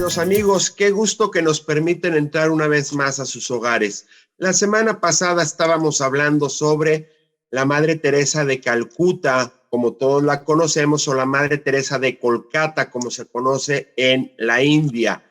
Queridos amigos, qué gusto que nos permiten entrar una vez más a sus hogares. La semana pasada estábamos hablando sobre la Madre Teresa de Calcuta, como todos la conocemos, o la Madre Teresa de Kolkata, como se conoce en la India.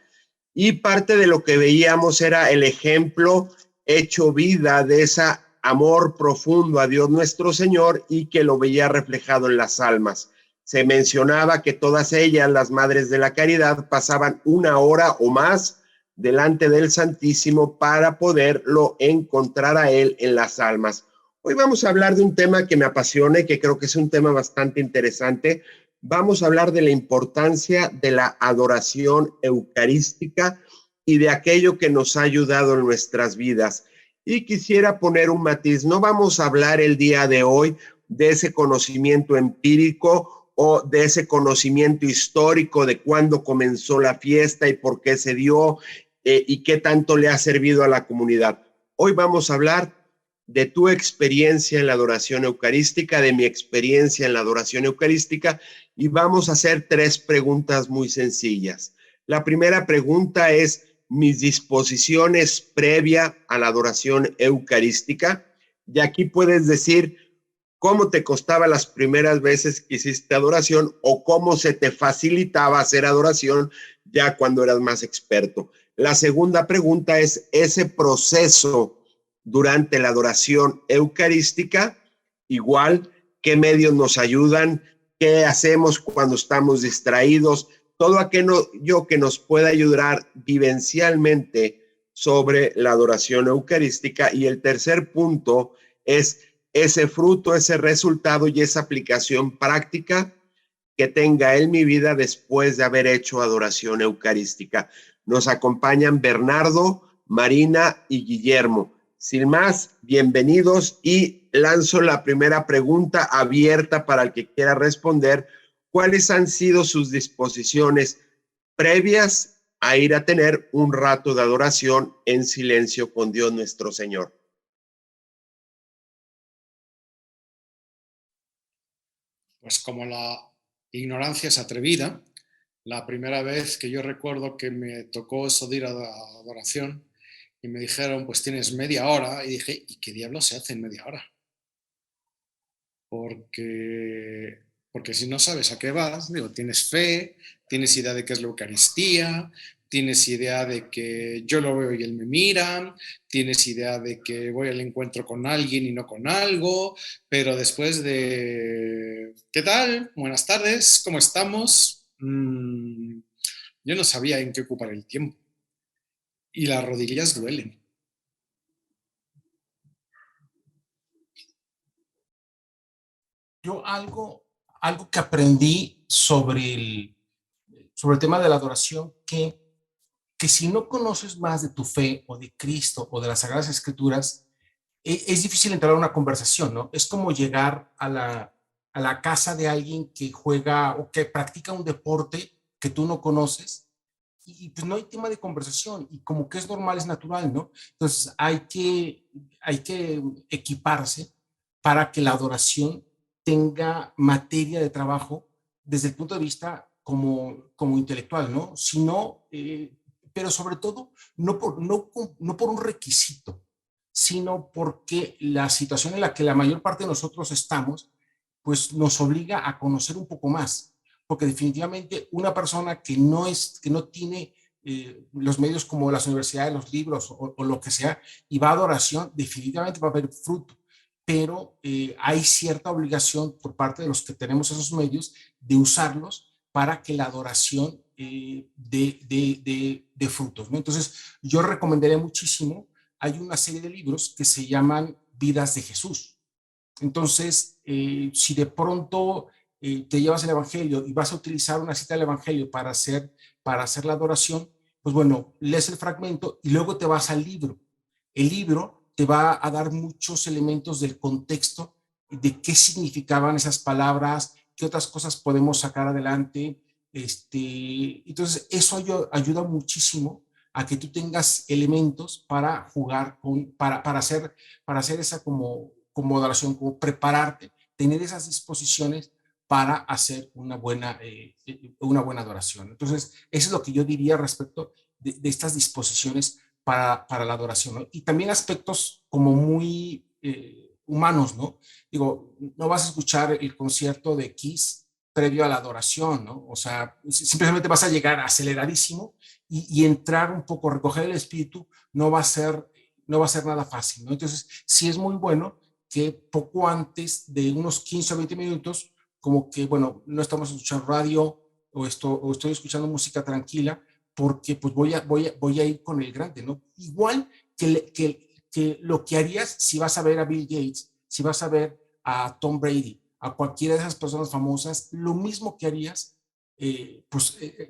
Y parte de lo que veíamos era el ejemplo hecho vida de ese amor profundo a Dios nuestro Señor y que lo veía reflejado en las almas. Se mencionaba que todas ellas, las madres de la caridad, pasaban una hora o más delante del Santísimo para poderlo encontrar a él en las almas. Hoy vamos a hablar de un tema que me apasiona y que creo que es un tema bastante interesante. Vamos a hablar de la importancia de la adoración eucarística y de aquello que nos ha ayudado en nuestras vidas. Y quisiera poner un matiz, no vamos a hablar el día de hoy de ese conocimiento empírico o de ese conocimiento histórico de cuándo comenzó la fiesta y por qué se dio y qué tanto le ha servido a la comunidad. Hoy vamos a hablar de tu experiencia en la adoración eucarística, de mi experiencia en la adoración eucarística, y vamos a hacer 3 preguntas muy sencillas. La primera pregunta es mis disposiciones previa a la adoración eucarística, y aquí puedes decir cómo te costaba las primeras veces que hiciste adoración o cómo se te facilitaba hacer adoración ya cuando eras más experto. La segunda pregunta es ese proceso durante la adoración eucarística, igual, qué medios nos ayudan, qué hacemos cuando estamos distraídos, todo aquello que nos pueda ayudar vivencialmente sobre la adoración eucarística. Y el tercer punto es ese fruto, ese resultado y esa aplicación práctica que tenga en mi vida después de haber hecho adoración eucarística. Nos acompañan Bernardo, Marina y Guillermo. Sin más, bienvenidos y lanzo la primera pregunta abierta para el que quiera responder. ¿Cuáles han sido sus disposiciones previas a ir a tener un rato de adoración en silencio con Dios nuestro Señor? Pues como la ignorancia es atrevida, la primera vez que yo recuerdo que me tocó eso de ir a adoración y me dijeron, pues tienes media hora, y dije, ¿y qué diablos se hace en media hora? Porque si no sabes a qué vas, digo, tienes fe, tienes idea de qué es la Eucaristía, tienes idea de que yo lo veo y él me mira, tienes idea de que voy al encuentro con alguien y no con algo, pero después de, ¿qué tal? Buenas tardes, ¿cómo estamos? Yo no sabía en qué ocupar el tiempo y las rodillas duelen. Yo algo que aprendí sobre el tema de la adoración, que si no conoces más de tu fe o de Cristo o de las Sagradas Escrituras, es difícil entrar a una conversación, ¿no? Es como llegar a la casa de alguien que juega o que practica un deporte que tú no conoces y pues no hay tema de conversación y como que es normal, es natural, ¿no? Entonces hay que equiparse para que la adoración tenga materia de trabajo desde el punto de vista como intelectual, ¿no? Sino, pero sobre todo, no por un requisito, sino porque la situación en la que la mayor parte de nosotros estamos, pues nos obliga a conocer un poco más, porque definitivamente una persona que no tiene los medios como las universidades, los libros o lo que sea, y va a adoración, definitivamente va a haber fruto, pero hay cierta obligación por parte de los que tenemos esos medios de usarlos para que la adoración de frutos, ¿no? Entonces, yo recomendaría muchísimo, hay una serie de libros que se llaman Vidas de Jesús. Entonces, si de pronto te llevas el Evangelio y vas a utilizar una cita del Evangelio para hacer la adoración, pues bueno, lees el fragmento y luego te vas al libro. El libro te va a dar muchos elementos del contexto de qué significaban esas palabras, qué otras cosas podemos sacar adelante. Entonces, eso ayuda muchísimo a que tú tengas elementos para jugar para hacer esa como adoración, como prepararte, tener esas disposiciones para hacer una buena adoración. Entonces, eso es lo que yo diría respecto de estas disposiciones para la adoración, ¿no? Y también aspectos como muy humanos, ¿no? Digo, no vas a escuchar el concierto de Kiss previo a la adoración, ¿no? O sea, simplemente vas a llegar aceleradísimo y entrar un poco, recoger el espíritu, no va a ser nada fácil, ¿no? Entonces, sí es muy bueno que poco antes de unos 15 o 20 minutos, como que, bueno, no estamos escuchando radio o estoy escuchando música tranquila, porque pues voy a ir con el grande, ¿no? Igual que lo que harías si vas a ver a Bill Gates, si vas a ver a Tom Brady, a cualquiera de esas personas famosas, lo mismo que harías,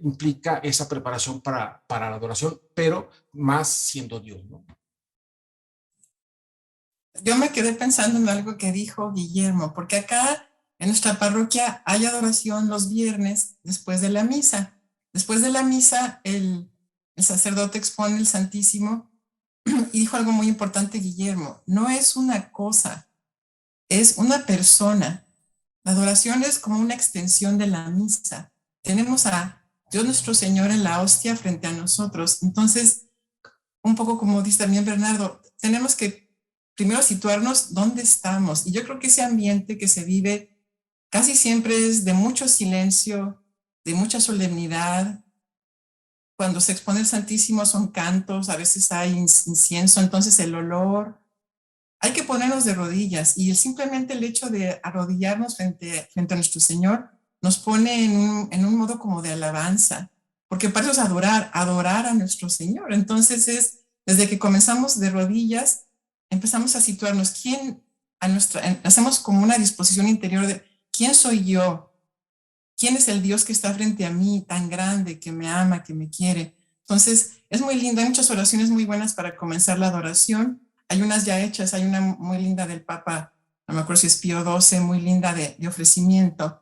implica esa preparación para la adoración, pero más siendo Dios, ¿no? Yo me quedé pensando en algo que dijo Guillermo, porque acá en nuestra parroquia hay adoración los viernes después de la misa. Después de la misa, el sacerdote expone el Santísimo y dijo algo muy importante, Guillermo, no es una cosa, es una persona. La adoración es como una extensión de la misa. Tenemos a Dios nuestro Señor en la hostia frente a nosotros. Entonces, un poco como dice también Bernardo, tenemos que primero situarnos dónde estamos. Y yo creo que ese ambiente que se vive casi siempre es de mucho silencio, de mucha solemnidad. Cuando se expone el Santísimo son cantos, a veces hay incienso, entonces el olor. Hay que ponernos de rodillas y simplemente el hecho de arrodillarnos frente a nuestro Señor nos pone en un modo como de alabanza, porque para eso es adorar a nuestro Señor. Entonces desde que comenzamos de rodillas, empezamos a situarnos hacemos como una disposición interior de quién soy yo, quién es el Dios que está frente a mí, tan grande, que me ama, que me quiere. Entonces es muy lindo, hay muchas oraciones muy buenas para comenzar la adoración. Hay unas ya hechas, hay una muy linda del Papa, no me acuerdo si es Pío XII, muy linda de ofrecimiento.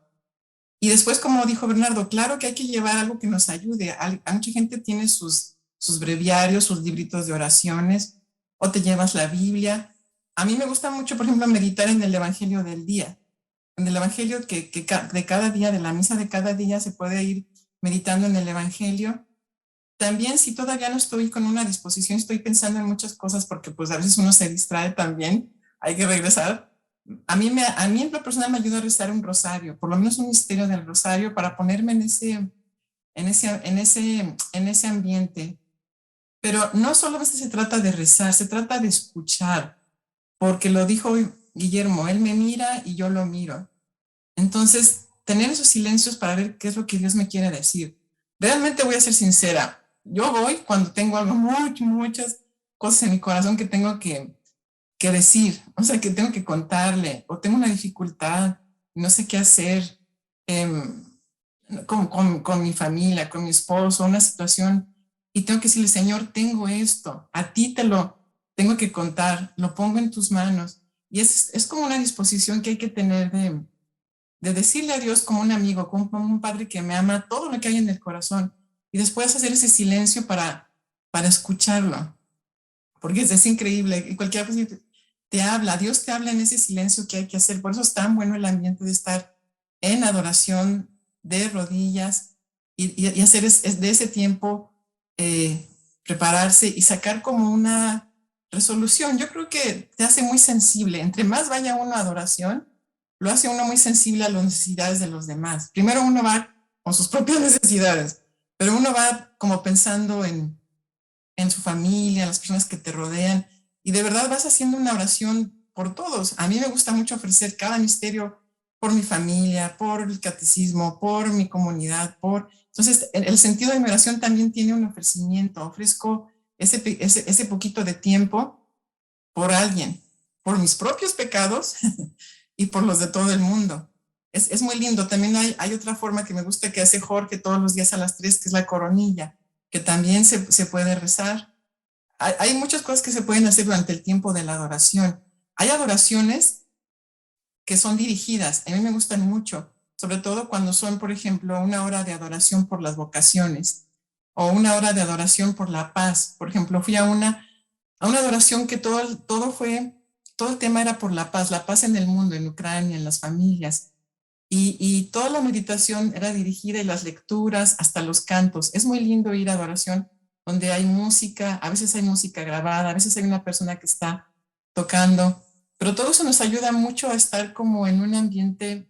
Y después, como dijo Bernardo, claro que hay que llevar algo que nos ayude. A mucha gente tiene sus breviarios, sus libritos de oraciones, o te llevas la Biblia. A mí me gusta mucho, por ejemplo, meditar en el Evangelio del día. En el Evangelio de cada día, de la misa de cada día, se puede ir meditando en el Evangelio. También si todavía no estoy con una disposición, estoy pensando en muchas cosas porque pues a veces uno se distrae también, hay que regresar. A mí en lo personal me ayuda a rezar un rosario, por lo menos un misterio del rosario para ponerme en ese ambiente. Pero no solamente se trata de rezar, se trata de escuchar, porque lo dijo Guillermo, él me mira y yo lo miro. Entonces, tener esos silencios para ver qué es lo que Dios me quiere decir. Realmente voy a ser sincera, yo voy cuando tengo algo, muchas cosas en mi corazón que tengo que decir, o sea, que tengo que contarle, o tengo una dificultad, no sé qué hacer con mi familia, con mi esposo, una situación, y tengo que decirle, Señor, tengo esto, a ti te lo tengo que contar, lo pongo en tus manos. Y es como una disposición que hay que tener de decirle a Dios como un amigo, como un padre que me ama, todo lo que hay en el corazón, y después hacer ese silencio para escucharlo, porque es increíble, y cualquier cosa te habla, Dios te habla en ese silencio que hay que hacer, por eso es tan bueno el ambiente de estar en adoración, de rodillas, y hacer de ese tiempo, prepararse y sacar como una resolución. Yo creo que te hace muy sensible, entre más vaya uno a adoración, lo hace uno muy sensible a las necesidades de los demás. Primero uno va con sus propias necesidades, pero uno va como pensando en su familia, en las personas que te rodean, y de verdad vas haciendo una oración por todos. A mí me gusta mucho ofrecer cada misterio por mi familia, por el catecismo, por mi comunidad, Entonces, el sentido de mi oración también tiene un ofrecimiento. Ofrezco ese poquito de tiempo por alguien, por mis propios pecados y por los de todo el mundo. Es muy lindo. También hay otra forma que me gusta que hace Jorge todos los días a las 3, que es la coronilla, que también se puede rezar. Hay muchas cosas que se pueden hacer durante el tiempo de la adoración. Hay adoraciones que son dirigidas. A mí me gustan mucho, sobre todo cuando son, por ejemplo, una hora de adoración por las vocaciones o una hora de adoración por la paz. Por ejemplo, fui a una adoración que todo el tema era por la paz en el mundo, en Ucrania, en las familias. y toda la meditación era dirigida y las lecturas, hasta los cantos. Es muy lindo ir a adoración donde hay música, a veces hay música grabada, a veces hay una persona que está tocando, pero todo eso nos ayuda mucho a estar como en un ambiente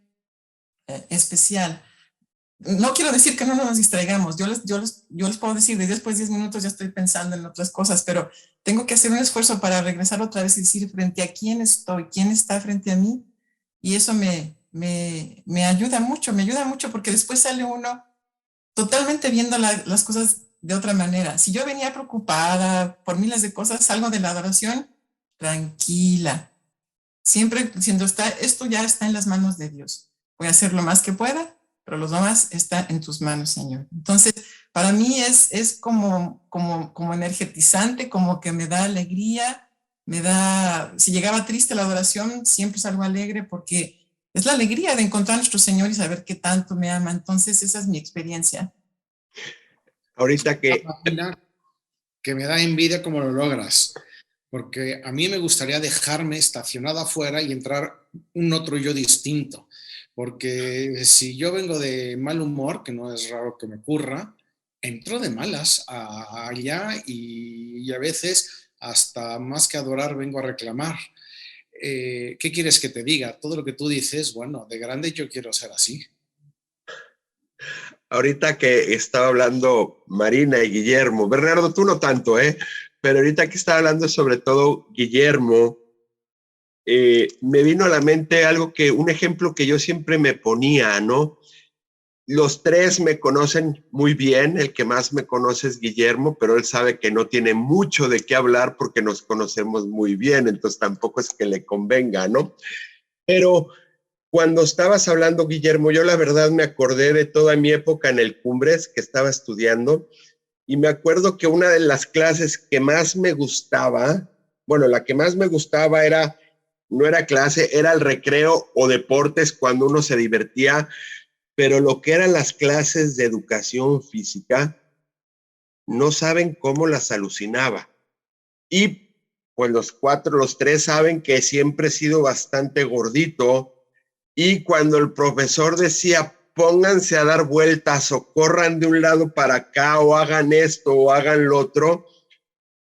especial. No quiero decir que no nos distraigamos, yo les puedo decir, después de 10 minutos ya estoy pensando en otras cosas, pero tengo que hacer un esfuerzo para regresar otra vez y decir frente a quién estoy, quién está frente a mí, y eso me ayuda mucho porque después sale uno totalmente viendo las cosas de otra manera. Si yo venía preocupada por miles de cosas, salgo de la adoración tranquila, siempre diciendo, esto ya está en las manos de Dios. Voy a hacer lo más que pueda, pero lo demás está en tus manos, Señor. Entonces, para mí es como energetizante, como que me da alegría, si llegaba triste la adoración, siempre salgo alegre porque es la alegría de encontrar a nuestro Señor y saber qué tanto me ama. Entonces, esa es mi experiencia. Ahorita que Mira, que me da envidia cómo lo logras, porque a mí me gustaría dejarme estacionado afuera y entrar un otro yo distinto, porque si yo vengo de mal humor, que no es raro que me ocurra, entro de malas allá y a veces hasta más que adorar vengo a reclamar. ¿Qué quieres que te diga? Todo lo que tú dices, bueno, de grande yo quiero ser así. Ahorita que estaba hablando Marina y Guillermo, Bernardo, tú no tanto, pero ahorita que estaba hablando sobre todo Guillermo, me vino a la mente un ejemplo que yo siempre me ponía, ¿no? Los tres me conocen muy bien, el que más me conoce es Guillermo, pero él sabe que no tiene mucho de qué hablar porque nos conocemos muy bien, entonces tampoco es que le convenga, ¿no? Pero cuando estabas hablando, Guillermo, yo la verdad me acordé de toda mi época en el Cumbres que estaba estudiando y me acuerdo que una de las clases que más me gustaba, bueno, la que más me gustaba no era clase, era el recreo o deportes cuando uno se divertía, pero lo que eran las clases de educación física, no saben cómo las alucinaba. Y pues los tres saben que siempre he sido bastante gordito. Y cuando el profesor decía, pónganse a dar vueltas o corran de un lado para acá o hagan esto o hagan lo otro,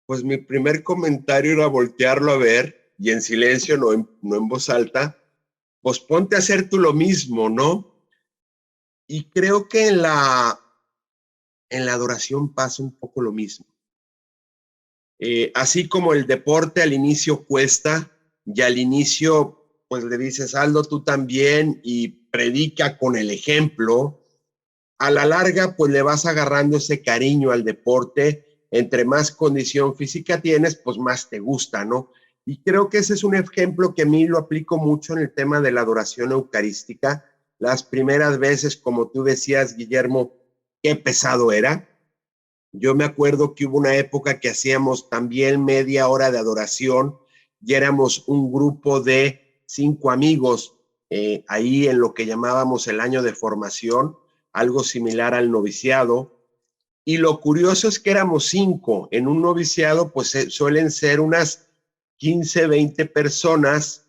pues mi primer comentario era voltearlo a ver y en silencio, no en voz alta, pues ponte a hacer tú lo mismo, ¿no? Y creo que en la adoración pasa un poco lo mismo. Así como el deporte al inicio cuesta y al inicio pues le dices, Aldo, tú también y predica con el ejemplo, a la larga pues le vas agarrando ese cariño al deporte, entre más condición física tienes, pues más te gusta, ¿no? Y creo que ese es un ejemplo que a mí lo aplico mucho en el tema de la adoración eucarística. Las primeras veces, como tú decías, Guillermo, qué pesado era. Yo me acuerdo que hubo una época que hacíamos también media hora de adoración y éramos un grupo de 5 amigos ahí en lo que llamábamos el año de formación, algo similar al noviciado. Y lo curioso es que éramos 5. En un noviciado pues suelen ser unas 15, 20 personas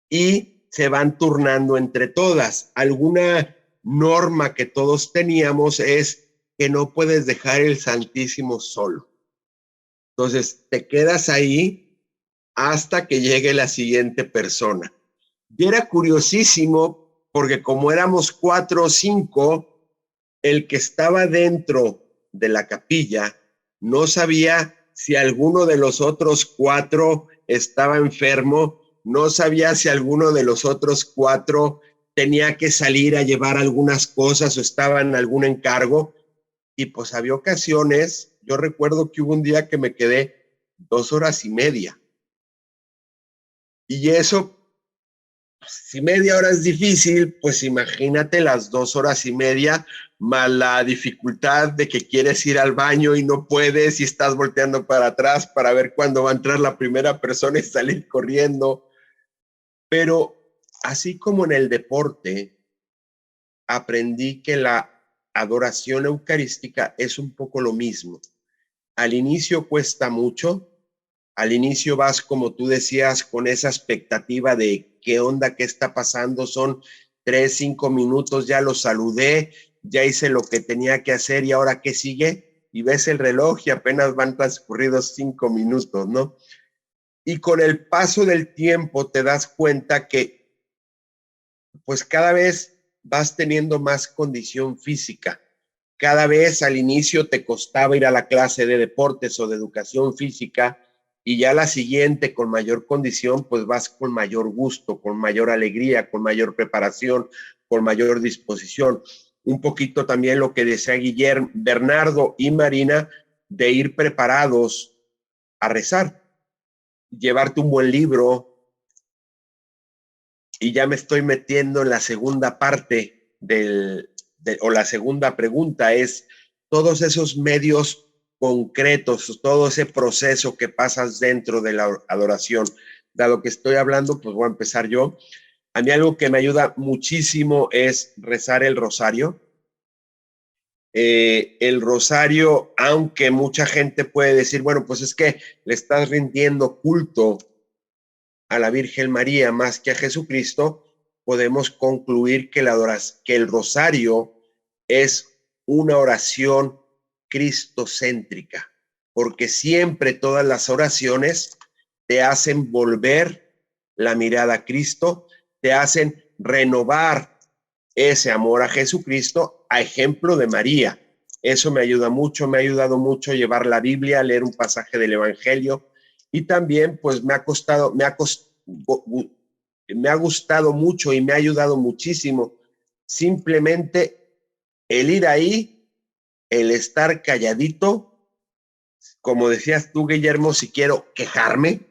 y se van turnando entre todas. Alguna norma que todos teníamos es que no puedes dejar el Santísimo solo. Entonces, te quedas ahí hasta que llegue la siguiente persona. Y era curiosísimo porque como éramos 4 o 5, el que estaba dentro de la capilla no sabía si alguno de los otros 4 estaba enfermo, no sabía si alguno de los otros 4 tenía que salir a llevar algunas cosas o estaba en algún encargo. Y pues había ocasiones, yo recuerdo que hubo un día que me quedé 2 horas y media. Y eso, si media hora es difícil, pues imagínate las 2 horas y media, más la dificultad de que quieres ir al baño y no puedes y estás volteando para atrás para ver cuándo va a entrar la primera persona y salir corriendo. Pero así como en el deporte, aprendí que la adoración eucarística es un poco lo mismo. Al inicio cuesta mucho, al inicio vas, como tú decías, con esa expectativa de qué onda, qué está pasando, son 3, 5 minutos, ya lo saludé, ya hice lo que tenía que hacer y ahora ¿qué sigue? Y ves el reloj y apenas van transcurridos 5 minutos, ¿no? Y con el paso del tiempo te das cuenta que pues cada vez vas teniendo más condición física. Cada vez al inicio te costaba ir a la clase de deportes o de educación física y ya la siguiente con mayor condición pues vas con mayor gusto, con mayor alegría, con mayor preparación, con mayor disposición. Un poquito también lo que decía Guillermo, Bernardo y Marina, de ir preparados a rezar, llevarte un buen libro. Y ya me estoy metiendo en la segunda parte o la segunda pregunta es todos esos medios concretos, todo ese proceso que pasas dentro de la adoración. Dado que estoy hablando, pues voy a empezar yo. A mí algo que me ayuda muchísimo es rezar el rosario. El rosario, aunque mucha gente puede decir, bueno, pues es que le estás rindiendo culto a la Virgen María más que a Jesucristo, podemos concluir que el rosario es una oración cristocéntrica, porque siempre todas las oraciones te hacen volver la mirada a Cristo, te hacen renovar ese amor a Jesucristo a ejemplo de María. Eso me ayuda mucho, me ha ayudado mucho llevar la Biblia, leer un pasaje del Evangelio y también pues me ha gustado mucho y me ha ayudado muchísimo simplemente el ir ahí, el estar calladito, como decías tú, Guillermo, si quiero quejarme,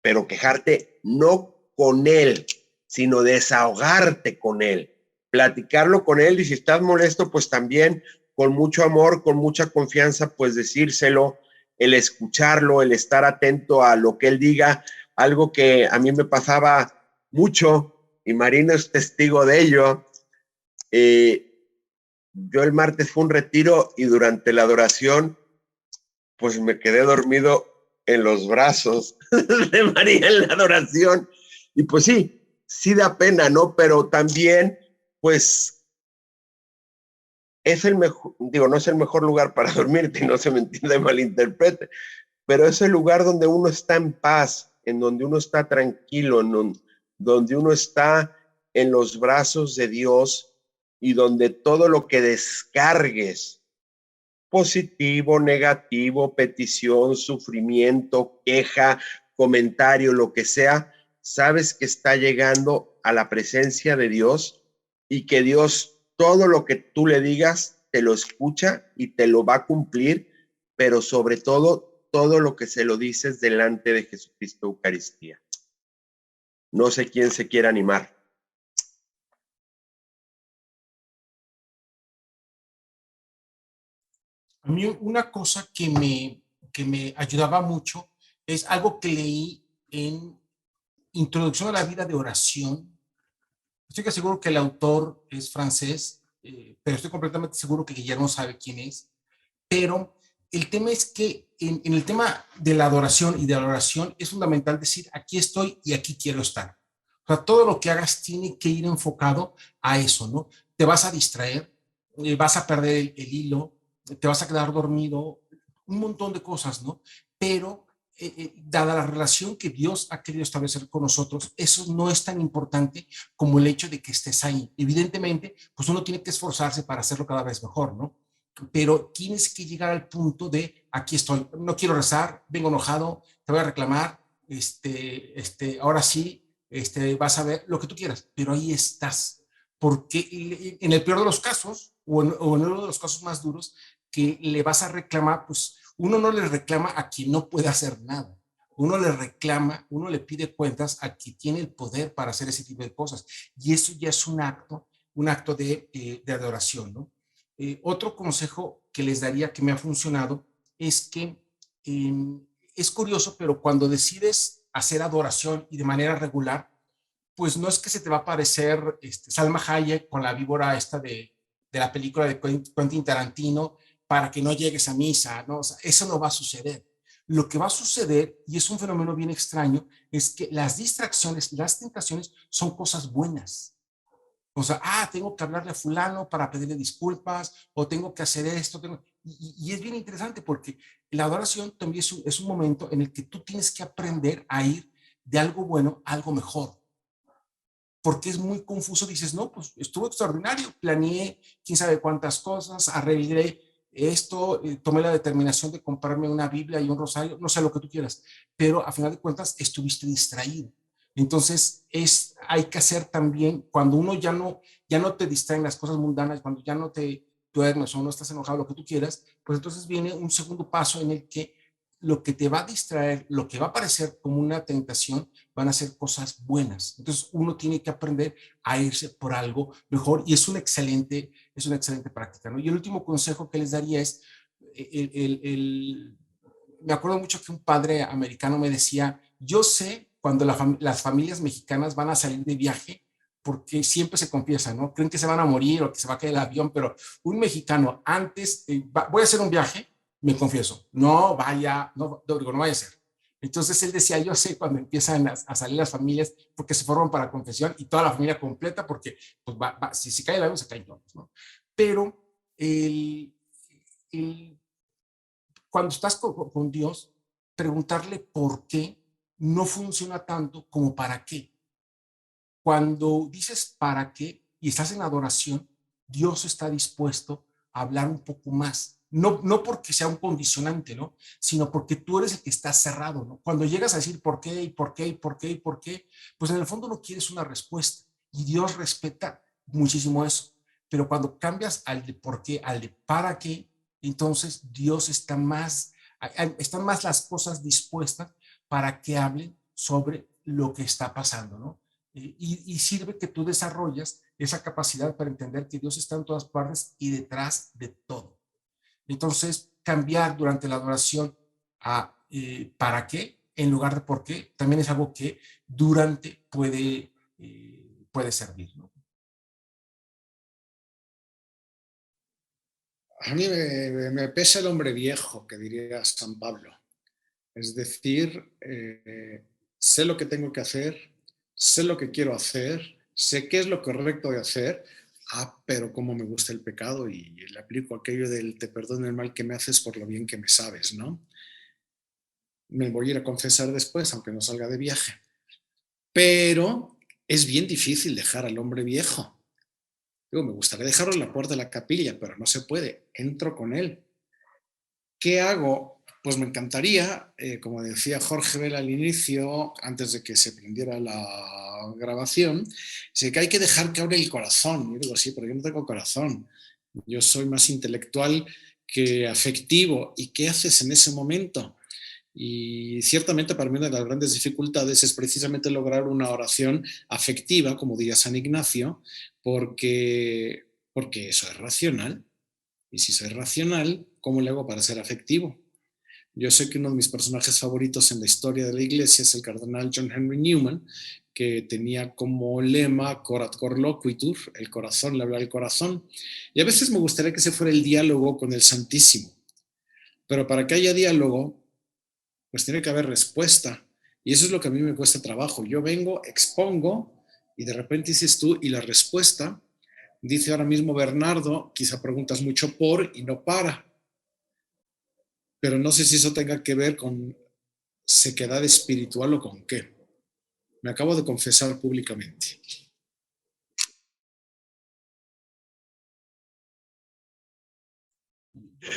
pero quejarte no con él, sino desahogarte con él, platicarlo con él y si estás molesto, pues también con mucho amor, con mucha confianza, pues decírselo, el escucharlo, el estar atento a lo que él diga, algo que a mí me pasaba mucho y Marina es testigo de ello. Yo el martes fue un retiro y durante la adoración, pues me quedé dormido en los brazos de María en la adoración. Y pues sí da pena, ¿no? Pero también, pues, es el mejor, digo, no es el mejor lugar para dormirte, no se me entiende malinterprete, pero es el lugar donde uno está en paz, en donde uno está tranquilo, donde uno está en los brazos de Dios y donde todo lo que descargues, positivo, negativo, petición, sufrimiento, queja, comentario, lo que sea, sabes que está llegando a la presencia de Dios y que Dios, todo lo que tú le digas, te lo escucha y te lo va a cumplir, pero sobre todo, todo lo que se lo dices delante de Jesucristo Eucaristía. No sé quién se quiere animar. A mí una cosa que me ayudaba mucho es algo que leí en Introducción a la vida de oración. Estoy que seguro que el autor es francés, pero estoy completamente seguro que Guillermo sabe quién es. Pero el tema es que en el tema de la adoración y de la oración es fundamental decir, aquí estoy y aquí quiero estar. O sea, todo lo que hagas tiene que ir enfocado a eso, ¿no? Te vas a distraer, vas a perder el hilo, te vas a quedar dormido, un montón de cosas, ¿no? Pero dada la relación que Dios ha querido establecer con nosotros, eso no es tan importante como el hecho de que estés ahí. Evidentemente, pues uno tiene que esforzarse para hacerlo cada vez mejor, ¿no? Pero tienes que llegar al punto de aquí estoy, no quiero rezar, vengo enojado, te voy a reclamar, ahora sí, vas a ver lo que tú quieras, pero ahí estás. Porque en el peor de los casos, o en uno de los casos más duros, que le vas a reclamar, pues uno no le reclama a quien no puede hacer nada. Uno le reclama, uno le pide cuentas a quien tiene el poder para hacer ese tipo de cosas. Y eso ya es un acto de adoración, ¿no? Otro consejo que les daría que me ha funcionado es que es curioso, pero cuando decides hacer adoración y de manera regular, pues no es que se te va a aparecer Salma Hayek con la víbora esta de la película de Quentin Tarantino para que no llegues a misa, ¿no? O sea, eso no va a suceder. Lo que va a suceder, y es un fenómeno bien extraño, es que las distracciones, las tentaciones son cosas buenas. O sea, tengo que hablarle a fulano para pedirle disculpas, o tengo que hacer esto. Y es bien interesante porque la adoración también es un momento en el que tú tienes que aprender a ir de algo bueno a algo mejor. Porque es muy confuso, dices, no, pues estuvo extraordinario, planeé quién sabe cuántas cosas, arreglé esto, tomé la determinación de comprarme una Biblia y un rosario, no sé lo que tú quieras, pero a final de cuentas estuviste distraído. Entonces hay que hacer también, cuando uno ya no te distraen las cosas mundanas, cuando ya no te duermes o no estás enojado, lo que tú quieras, pues entonces viene un segundo paso en el que lo que te va a distraer, lo que va a parecer como una tentación, van a ser cosas buenas. Entonces uno tiene que aprender a irse por algo mejor y es una excelente práctica, ¿no? Y el último consejo que les daría es, me acuerdo mucho que un padre americano me decía, yo sé cuando las familias mexicanas van a salir de viaje porque siempre se confiesan, ¿no? Creen que se van a morir o que se va a caer el avión, pero un mexicano antes, voy a hacer un viaje, me confieso, no vaya, no vaya a ser. Entonces él decía, yo sé cuando empiezan a salir las familias porque se forman para confesión y toda la familia completa porque pues si se cae el avión, se caen todos, ¿no? Pero el, cuando estás con Dios, preguntarle por qué no funciona tanto como para qué. Cuando dices para qué y estás en adoración, Dios está dispuesto a hablar un poco más. No porque sea un condicionante, ¿no? Sino porque tú eres el que está cerrado, ¿no? Cuando llegas a decir por qué y por qué y por qué y por qué, pues en el fondo no quieres una respuesta y Dios respeta muchísimo eso. Pero cuando cambias al de por qué, al de para qué, entonces Dios están más las cosas dispuestas para que hablen sobre lo que está pasando, ¿no? Y sirve que tú desarrollas esa capacidad para entender que Dios está en todas partes y detrás de todo. Entonces, cambiar durante la adoración a ¿para qué? En lugar de ¿por qué? También es algo que durante puede servir, ¿no? A mí me pesa el hombre viejo, que diría San Pablo. Es decir, sé lo que tengo que hacer, sé lo que quiero hacer, sé qué es lo correcto de hacer, pero cómo me gusta el pecado y le aplico aquello del te perdono el mal que me haces por lo bien que me sabes, ¿no? Me voy a ir a confesar después, aunque no salga de viaje. Pero es bien difícil dejar al hombre viejo. Digo, me gustaría dejarlo en la puerta de la capilla, pero no se puede. Entro con él. ¿Qué hago? Pues me encantaría, como decía Jorge Vela al inicio, antes de que se prendiera la grabación, que hay que dejar que abra el corazón. Yo digo, sí, pero yo no tengo corazón. Yo soy más intelectual que afectivo. ¿Y qué haces en ese momento? Y ciertamente para mí una de las grandes dificultades es precisamente lograr una oración afectiva, como diría San Ignacio, porque eso es racional. Y si soy racional, ¿cómo le hago para ser afectivo? Yo sé que uno de mis personajes favoritos en la historia de la Iglesia es el cardenal John Henry Newman, que tenía como lema Corat cor loquitur, el corazón le habla al corazón. Y a veces me gustaría que ese fuera el diálogo con el Santísimo. Pero para que haya diálogo, pues tiene que haber respuesta. Y eso es lo que a mí me cuesta trabajo. Yo vengo, expongo, y de repente dices tú, y la respuesta, dice ahora mismo Bernardo, quizá preguntas mucho por y no para. Pero no sé si eso tenga que ver con sequedad espiritual o con qué. Me acabo de confesar públicamente.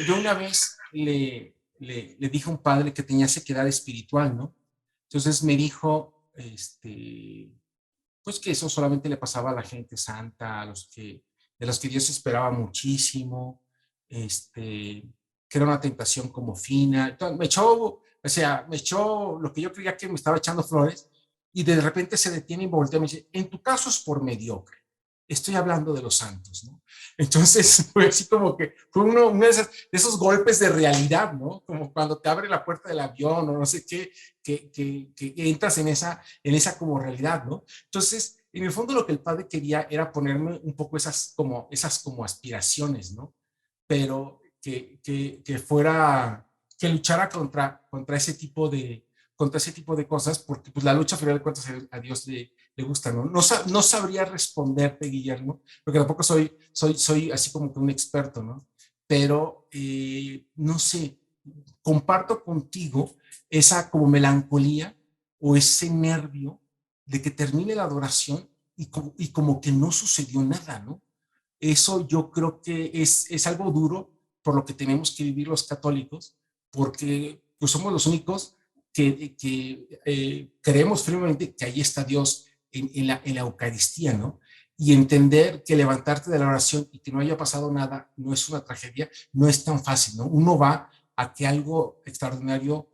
Yo una vez le dije a un padre que tenía sequedad espiritual, ¿no? Entonces me dijo, pues que eso solamente le pasaba a la gente santa, de los que Dios esperaba muchísimo, que era una tentación como fina. Entonces, me echó lo que yo creía que me estaba echando flores y de repente se detiene y voltea y me dice, en tu caso es por mediocre. Estoy hablando de los santos, ¿no? Entonces fue así como que fue uno de esos golpes de realidad, ¿no? Como cuando te abre la puerta del avión o no sé qué, que entras en esa como realidad, ¿no? Entonces, en el fondo lo que el padre quería era ponerme un poco esas como aspiraciones, ¿no? Pero que luchara contra ese tipo de cosas, porque pues la lucha al final de cuentas a Dios le le gusta, ¿no? No sabría responderte, Guillermo, porque tampoco soy así como que un experto, ¿no? Pero, no sé, comparto contigo esa como melancolía o ese nervio de que termine la adoración y como que no sucedió nada, ¿no? Eso yo creo que es algo duro por lo que tenemos que vivir los católicos, porque pues somos los únicos que creemos firmemente que ahí está Dios en la Eucaristía, ¿no? Y entender que levantarte de la oración y que no haya pasado nada no es una tragedia, no es tan fácil, ¿no? Uno va a que algo extraordinario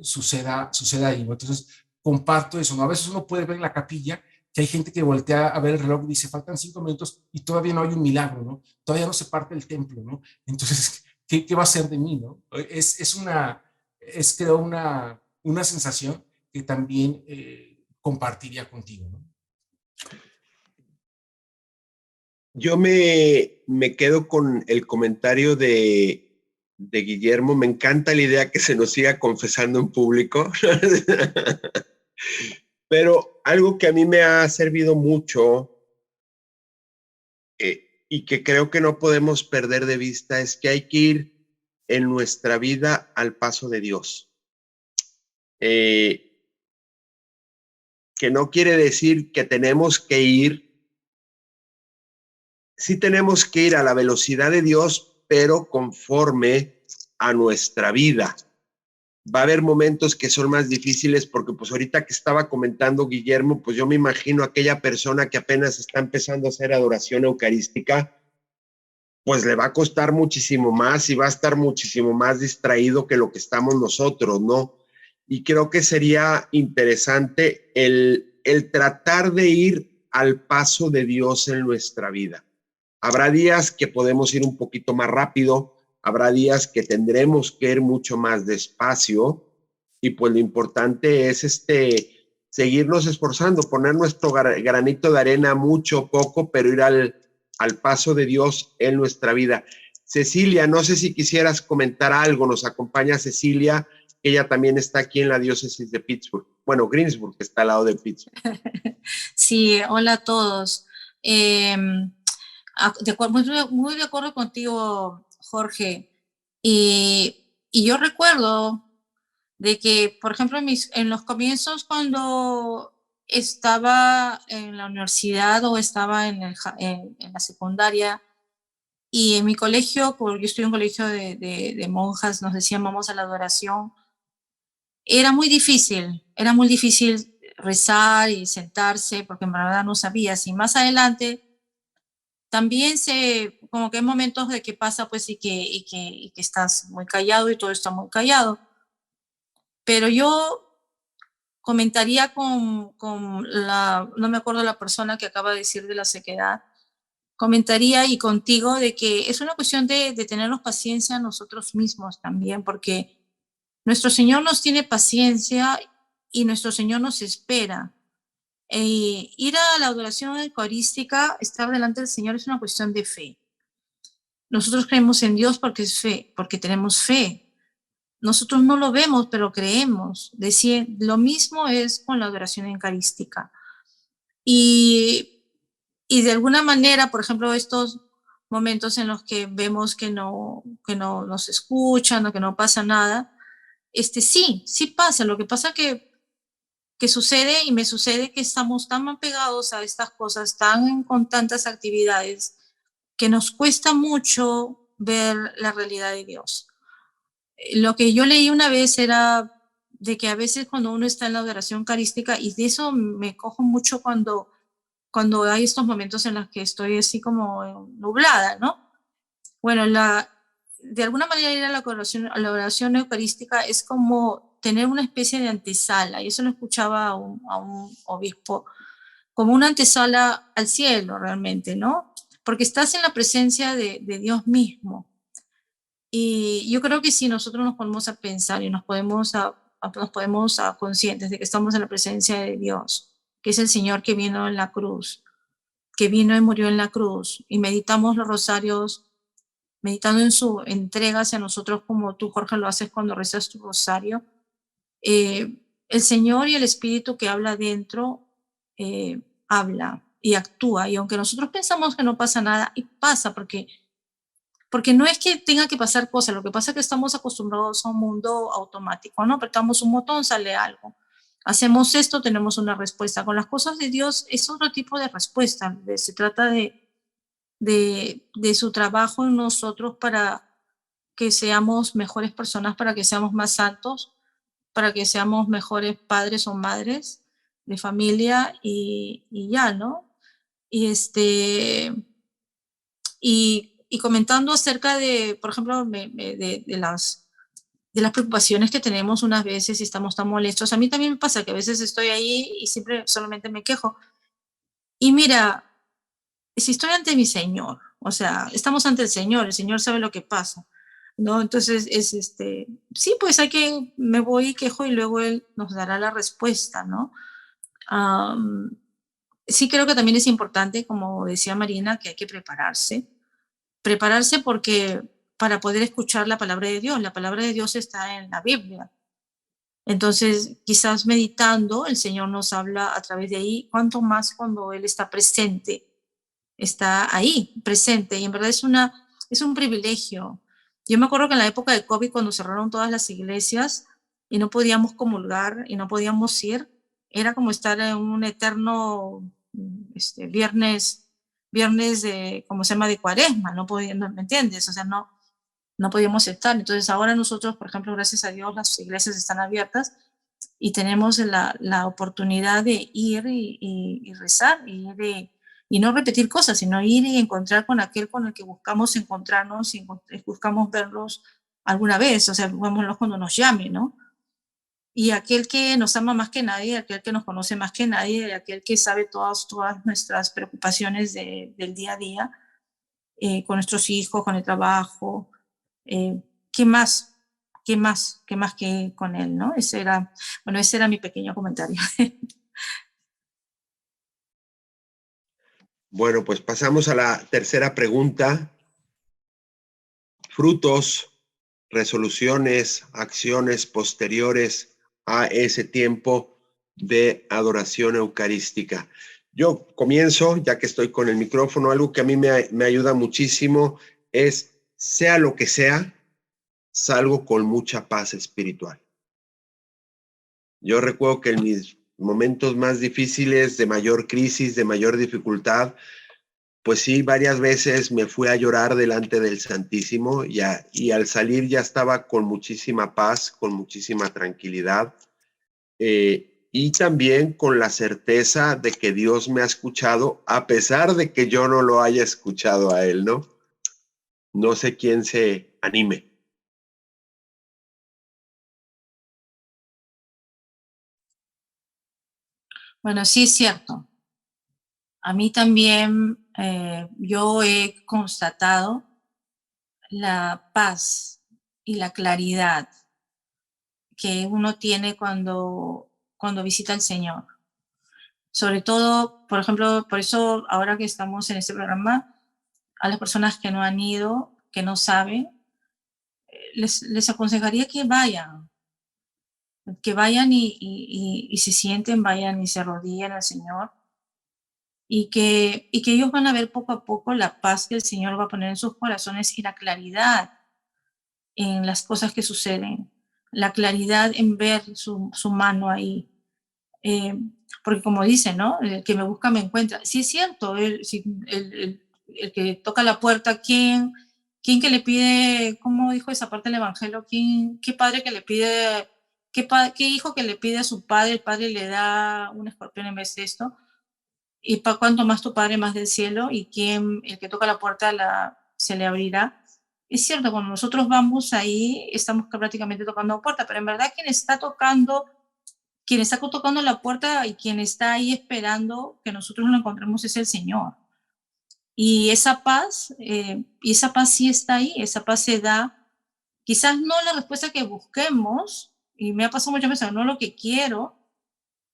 suceda ahí, ¿no? Entonces, comparto eso, ¿no? A veces uno puede ver en la capilla que hay gente que voltea a ver el reloj y dice, faltan 5 minutos y todavía no hay un milagro, ¿no? Todavía no se parte el templo, ¿no? Entonces, ¿qué va a ser de mí, no? Creo, una sensación que también compartiría contigo, ¿no? Yo me quedo con el comentario de Guillermo. Me encanta la idea que se nos siga confesando en público. Pero algo que a mí me ha servido mucho y que creo que no podemos perder de vista es que hay que ir en nuestra vida al paso de Dios. Que no quiere decir que tenemos que ir, sí tenemos que ir a la velocidad de Dios, pero conforme a nuestra vida. Va a haber momentos que son más difíciles porque pues ahorita que estaba comentando Guillermo, pues yo me imagino a aquella persona que apenas está empezando a hacer adoración eucarística, pues le va a costar muchísimo más y va a estar muchísimo más distraído que lo que estamos nosotros, ¿no? Y creo que sería interesante el tratar de ir al paso de Dios en nuestra vida. Habrá días que podemos ir un poquito más rápido, habrá días que tendremos que ir mucho más despacio y pues lo importante es seguirnos esforzando, poner nuestro granito de arena mucho, poco, pero ir al paso de Dios en nuestra vida. Cecilia, no sé si quisieras comentar algo, nos acompaña Cecilia, que ella también está aquí en la diócesis de Pittsburgh. Bueno, Greensburg, que está al lado de Pittsburgh. Sí, hola a todos. Muy de acuerdo contigo, Jorge. Y yo recuerdo de que, por ejemplo, en los comienzos, cuando estaba en la universidad o estaba en la secundaria, y en mi colegio, porque yo estoy en un colegio de monjas, nos decían vamos a la adoración, era muy difícil rezar y sentarse, porque en verdad no sabías. Y más adelante, también como que hay momentos de que pasa, pues, y que estás muy callado y todo está muy callado. Pero yo comentaría no me acuerdo la persona que acaba de decir de la sequedad, comentaría y contigo de que es una cuestión de tenernos paciencia nosotros mismos también, porque nuestro Señor nos tiene paciencia y nuestro Señor nos espera. Ir a la adoración eucarística, estar delante del Señor es una cuestión de fe. Nosotros creemos en Dios porque es fe, porque tenemos fe. Nosotros no lo vemos, pero creemos. Lo mismo es con la adoración eucarística. Y de alguna manera, por ejemplo, estos momentos en los que vemos que no nos escuchan o que no pasa nada, sí pasa. Lo que pasa que sucede y me sucede que estamos tan apegados a estas cosas, con tantas actividades, que nos cuesta mucho ver la realidad de Dios. Lo que yo leí una vez era de que a veces cuando uno está en la adoración eucarística, y de eso me cojo mucho cuando hay estos momentos en los que estoy así como nublada, ¿no? Bueno, de alguna manera ir a la oración eucarística es como tener una especie de antesala, y eso lo escuchaba a un obispo, como una antesala al cielo realmente, ¿no? Porque estás en la presencia de Dios mismo. Y yo creo que si nosotros nos ponemos a pensar y nos podemos a conscientes de que estamos en la presencia de Dios, que es el Señor que vino en la cruz, que vino y murió en la cruz, y meditamos los rosarios, meditando en su entrega hacia nosotros, como tú, Jorge, lo haces cuando rezas tu rosario, el Señor y el Espíritu que habla dentro habla y actúa. Y aunque nosotros pensamos que no pasa nada, y pasa porque no es que tenga que pasar cosas, lo que pasa es que estamos acostumbrados a un mundo automático, ¿no? Apretamos un botón, sale algo. Hacemos esto, tenemos una respuesta. Con las cosas de Dios es otro tipo de respuesta. Se trata de su trabajo en nosotros para que seamos mejores personas, para que seamos más santos, para que seamos mejores padres o madres de familia y ya, ¿no? Y y comentando acerca de, por ejemplo, de las preocupaciones que tenemos unas veces y estamos tan molestos. A mí también me pasa que a veces estoy ahí y siempre solamente me quejo. Y mira, si estoy ante mi Señor, o sea, estamos ante el Señor sabe lo que pasa, ¿no? Entonces sí, pues me voy y quejo y luego Él nos dará la respuesta, ¿no? Am, sí creo que también es importante, como decía Marina, que hay que prepararse porque para poder escuchar la palabra de Dios está en la Biblia. Entonces, quizás meditando, el Señor nos habla a través de ahí, cuanto más cuando Él está presente, está ahí, presente, y en verdad es un privilegio. Yo me acuerdo que en la época de COVID, cuando cerraron todas las iglesias y no podíamos comulgar y no podíamos ir, era como estar en un eterno viernes de, como se llama, de cuaresma, no, ¿me entiendes? O sea, no podíamos estar. Entonces ahora nosotros, por ejemplo, gracias a Dios, las iglesias están abiertas y tenemos la oportunidad de ir y rezar y no repetir cosas, sino ir y encontrar con aquel con el que buscamos encontrarnos y buscamos verlos alguna vez, o sea, vémoslos cuando nos llame, ¿no? Y aquel que nos ama más que nadie, aquel que nos conoce más que nadie, aquel que sabe todas nuestras preocupaciones del día a día, con nuestros hijos, con el trabajo, ¿qué más? ¿Qué más? ¿Qué más que con él, no? Ese era mi pequeño comentario. Bueno, pues pasamos a la tercera pregunta. Frutos, resoluciones, acciones posteriores a ese tiempo de adoración eucarística. Yo comienzo, ya que estoy con el micrófono, algo que a mí me ayuda muchísimo es, sea lo que sea, salgo con mucha paz espiritual. Yo recuerdo que en mis momentos más difíciles, de mayor crisis, de mayor dificultad, pues sí, varias veces me fui a llorar delante del Santísimo y al salir ya estaba con muchísima paz, con muchísima tranquilidad y también con la certeza de que Dios me ha escuchado a pesar de que yo no lo haya escuchado a Él, ¿no? No sé quién se anime. Bueno, sí es cierto. A mí también yo he constatado la paz y la claridad que uno tiene cuando visita al Señor. Sobre todo, por ejemplo, por eso ahora que estamos en este programa, a las personas que no han ido, que no saben, les aconsejaría que vayan y se sienten, vayan y se arrodillen al Señor y que ellos van a ver poco a poco la paz que el Señor va a poner en sus corazones y la claridad en las cosas que suceden, la claridad en ver su mano ahí. Porque como dice, ¿no? El que me busca me encuentra. Sí es cierto, el que toca la puerta, ¿quién que le pide, cómo dijo esa parte del Evangelio? ¿Qué padre que le pide, qué hijo que le pide a su padre, el padre le da un escorpión en vez de esto? Y para cuanto más tu padre, más del cielo, y el que toca la puerta se le abrirá. Es cierto, cuando nosotros vamos ahí, estamos prácticamente tocando la puerta, pero en verdad quien está tocando la puerta y quien está ahí esperando que nosotros lo encontremos es el Señor. Y esa paz sí está ahí, esa paz se da, quizás no la respuesta que busquemos, y me ha pasado muchas veces, no lo que quiero,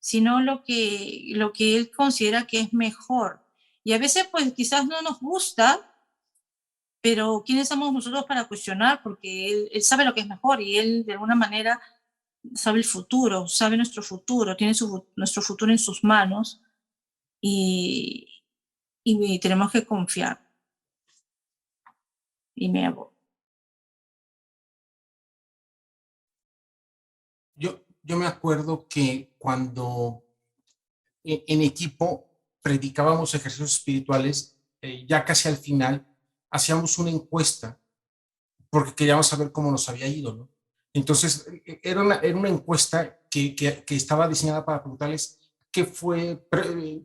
sino lo que Él considera que es mejor. Y a veces, pues quizás no nos gusta, pero ¿quiénes somos nosotros para cuestionar? Porque Él sabe lo que es mejor y Él de alguna manera sabe el futuro, sabe nuestro futuro, tiene nuestro futuro en sus manos y tenemos que confiar. Y me hago. Yo me acuerdo que cuando en equipo predicábamos ejercicios espirituales, ya casi al final hacíamos una encuesta porque queríamos saber cómo nos había ido, ¿no? Entonces, era una encuesta que estaba diseñada para preguntarles qué fue,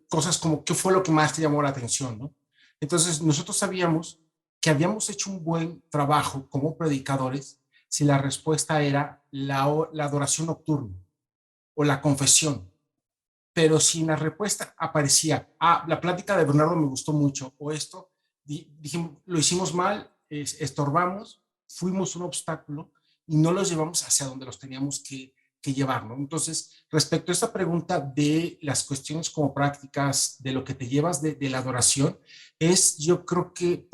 cosas como qué fue lo que más te llamó la atención, ¿no? Entonces, nosotros sabíamos que habíamos hecho un buen trabajo como predicadores si la respuesta era la adoración nocturna o la confesión. Pero si en la respuesta aparecía, la plática de Bernardo me gustó mucho, o esto, dijimos, lo hicimos mal, estorbamos, fuimos un obstáculo y no los llevamos hacia donde los teníamos que llevar, ¿no? Entonces, respecto a esta pregunta de las cuestiones como prácticas, de lo que te llevas de la adoración, yo creo que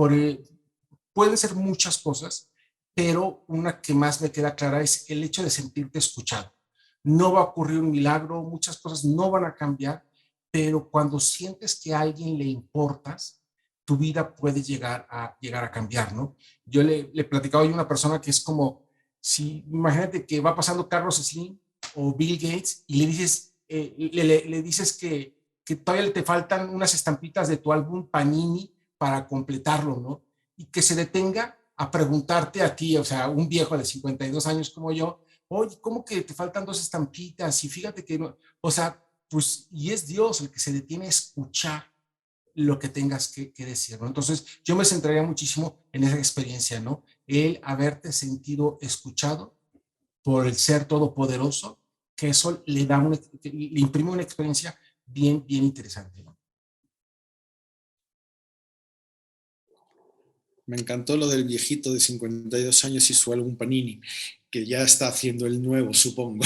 pueden ser muchas cosas, pero una que más me queda clara es el hecho de sentirte escuchado. No va a ocurrir un milagro, muchas cosas no van a cambiar, pero cuando sientes que a alguien le importas, tu vida puede llegar a cambiar, ¿no? Yo le platicaba a una persona que es como, si imagínate que va pasando Carlos Slim o Bill Gates y le dices, le dices que todavía te faltan unas estampitas de tu álbum Panini para completarlo, ¿no? Y que se detenga a preguntarte a ti, o sea, un viejo de 52 años como yo, oye, ¿cómo que te faltan 2 estampitas? Y fíjate que, no, o sea, pues, y es Dios el que se detiene a escuchar lo que tengas que decir, ¿no? Entonces, yo me centraría muchísimo en esa experiencia, ¿no? El haberte sentido escuchado por el ser todopoderoso, que eso le imprime una experiencia bien, bien interesante, ¿no? Me encantó lo del viejito de 52 años y su álbum Panini, que ya está haciendo el nuevo, supongo.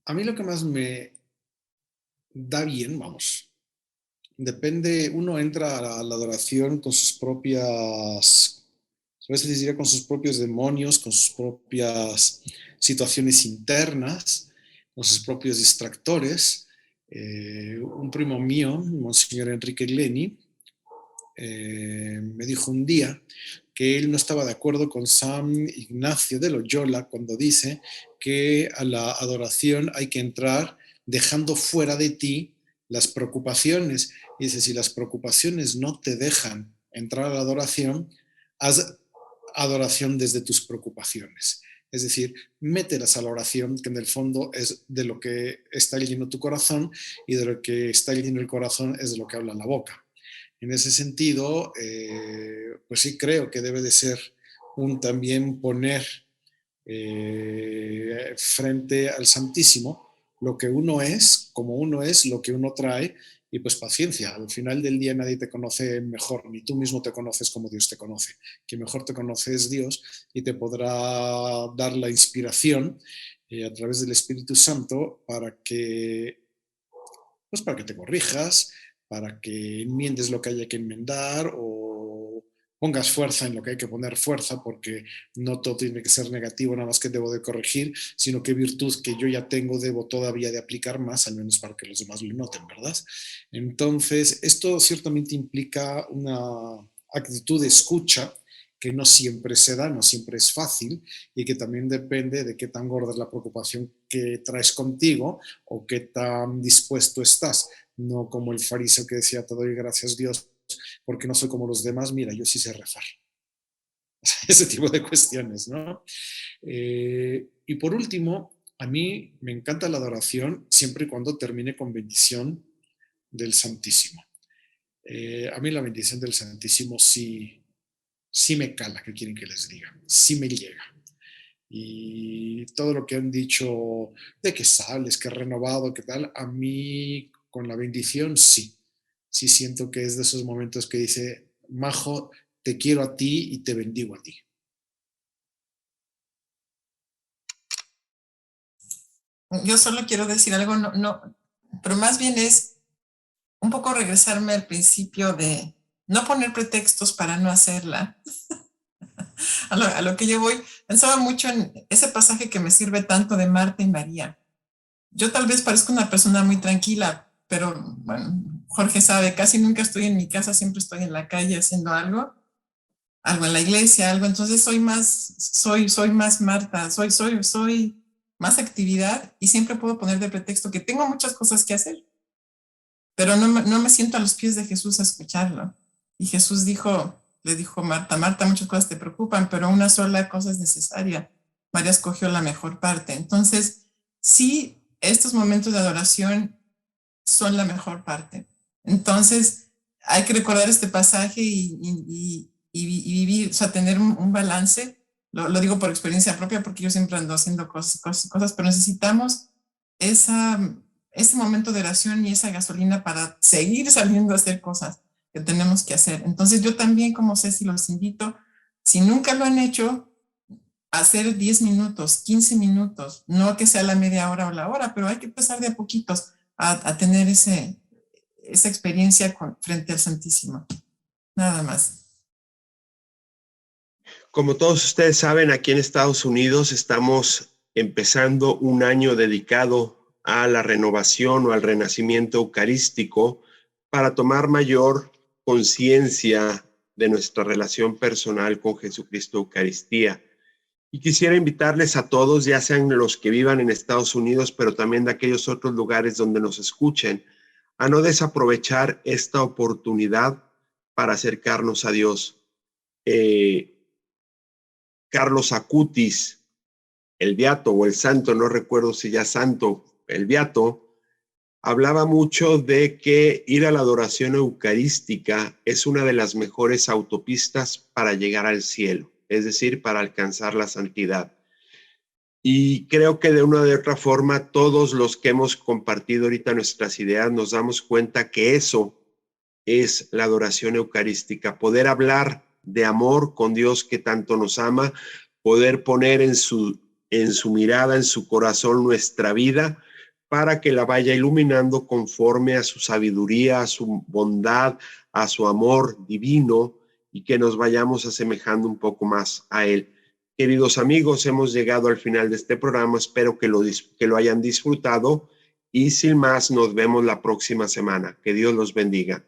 A mí lo que más me da bien, vamos, depende, uno entra a la adoración con sus propias, a veces diría con sus propios demonios, con sus propias situaciones internas, con sus propios distractores. Un primo mío, Monseñor Enrique Gleni, me dijo un día que él no estaba de acuerdo con San Ignacio de Loyola cuando dice que a la adoración hay que entrar dejando fuera de ti las preocupaciones. Y dice, si las preocupaciones no te dejan entrar a la adoración, haz adoración desde tus preocupaciones. Es decir, mételas a la oración, que en el fondo es de lo que está lleno tu corazón, y de lo que está lleno el corazón es de lo que habla la boca. En ese sentido, pues sí creo que debe de ser también poner frente al Santísimo lo que uno es, como uno es, lo que uno trae, y pues paciencia. Al final del día nadie te conoce mejor, ni tú mismo te conoces como Dios te conoce. Quien mejor te conoce es Dios y te podrá dar la inspiración a través del Espíritu Santo para que te corrijas, para que enmiendes lo que haya que enmendar o pongas fuerza en lo que hay que poner fuerza, porque no todo tiene que ser negativo, nada más que debo de corregir, sino que virtud que yo ya tengo debo todavía de aplicar más, al menos para que los demás lo noten, ¿verdad? Entonces, esto ciertamente implica una actitud de escucha que no siempre se da, no siempre es fácil, y que también depende de qué tan gorda es la preocupación que traes contigo o qué tan dispuesto estás. No como el fariseo que decía, te doy gracias Dios porque no soy como los demás, mira, yo sí sé rezar. Ese tipo de cuestiones, ¿no? Y por último, a mí me encanta la adoración siempre y cuando termine con bendición del Santísimo. A mí la bendición del Santísimo sí me cala, ¿qué quieren que les diga? Sí me llega. Y todo lo que han dicho de que sales, que renovado, que tal, a mí con la bendición sí siento que es de esos momentos que dice, Majo, te quiero a ti y te bendigo a ti. Yo solo quiero decir algo, pero más bien es un poco regresarme al principio de no poner pretextos para no hacerla. a lo que yo voy, pensaba mucho en ese pasaje que me sirve tanto de Marta y María. yo tal vez parezco una persona muy tranquila, pero bueno, Jorge sabe, casi nunca estoy en mi casa, siempre estoy en la calle haciendo algo en la iglesia, algo. Entonces soy más Marta, soy más actividad y siempre puedo poner de pretexto que tengo muchas cosas que hacer, pero no me siento a los pies de Jesús a escucharlo. Y Jesús le dijo Marta, Marta, muchas cosas te preocupan, pero una sola cosa es necesaria. María escogió la mejor parte. Entonces, sí, estos momentos de adoración son la mejor parte. Entonces, hay que recordar este pasaje y vivir, o sea, tener un balance. Lo digo por experiencia propia porque yo siempre ando haciendo cosas, pero necesitamos ese momento de oración y esa gasolina para seguir saliendo a hacer cosas que tenemos que hacer. Entonces, yo también, como Ceci, los invito, si nunca lo han hecho, hacer 10 minutos, 15 minutos, no que sea la media hora o la hora, pero hay que empezar de a poquitos a tener esa experiencia frente al Santísimo. Nada más. Como todos ustedes saben, aquí en Estados Unidos estamos empezando un año dedicado a la renovación o al renacimiento eucarístico para tomar mayor conciencia de nuestra relación personal con Jesucristo Eucaristía. Y quisiera invitarles a todos, ya sean los que vivan en Estados Unidos, pero también de aquellos otros lugares donde nos escuchen, a no desaprovechar esta oportunidad para acercarnos a Dios. Carlos Acutis, el beato o el santo, no recuerdo si ya santo, el beato, hablaba mucho de que ir a la adoración eucarística es una de las mejores autopistas para llegar al cielo, es decir, para alcanzar la santidad. Y creo que de una u otra forma, todos los que hemos compartido ahorita nuestras ideas nos damos cuenta que eso es la adoración eucarística, poder hablar de amor con Dios que tanto nos ama, poder poner en su mirada, en su corazón nuestra vida para que la vaya iluminando conforme a su sabiduría, a su bondad, a su amor divino y que nos vayamos asemejando un poco más a Él. Queridos amigos, hemos llegado al final de este programa. Espero que lo hayan disfrutado y sin más nos vemos la próxima semana. Que Dios los bendiga.